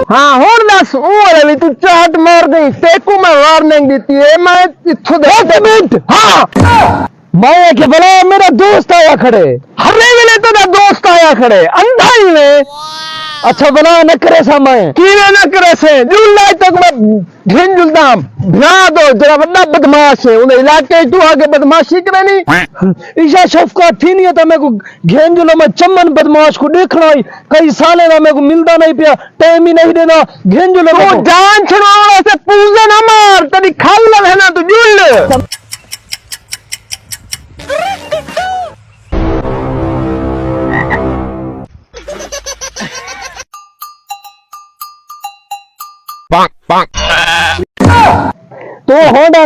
हाँ हुण दस वाली तू चाट मार गई तेको मैं वार्निंग देती है मैं इत्थों दे मिनट। हाँ मैं के बोला मेरा दोस्त आया खड़े हरे वेले तेरा दोस्त आया खड़े अंधा ही में। अच्छा बना न करे सा मैं की न करे से जुलाई तक मैं घिन जुलदा भ्या दो जरा बड़ा बदमाश है उन इलाके तू आगे बदमाशी करनी ईशा शफका थी नहीं तो मेरे को घेन जुलो मैं चमन बदमाश को देखना ही कई साले ना मेरे को मिलता नहीं पिया टाइम ही नहीं देना घेन जुलो तो जान छुड़ाओ ऐसे पूजा ना मार तेरी खाल है ना तू जुल तो होना